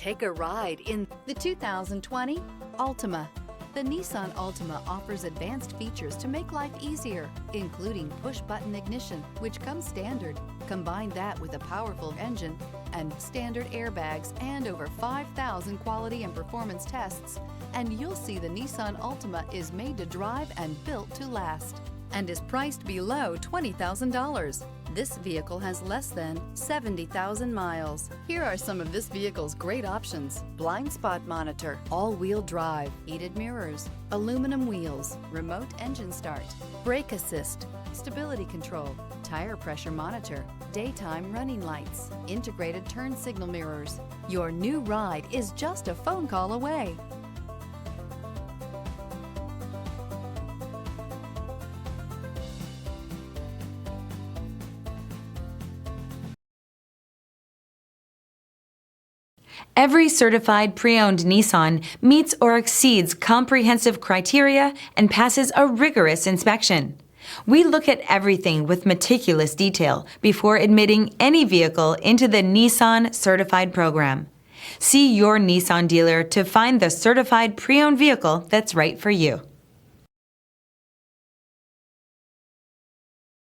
Take a ride in the 2020 Altima. The Nissan Altima offers advanced features to make life easier, including push-button ignition, which comes standard. Combine that with a powerful engine and standard airbags and over 5,000 quality and performance tests, and you'll see the Nissan Altima is made to drive and built to last, and is priced below $20,000. This vehicle has less than 70,000 miles. Here are some of this vehicle's great options: blind spot monitor, all-wheel drive, heated mirrors, aluminum wheels, remote engine start, brake assist, stability control, tire pressure monitor, daytime running lights, integrated turn signal mirrors. Your new ride is just a phone call away. Every certified pre-owned Nissan meets or exceeds comprehensive criteria and passes a rigorous inspection. We look at everything with meticulous detail before admitting any vehicle into the Nissan Certified program. See your Nissan dealer to find the certified pre-owned vehicle that's right for you.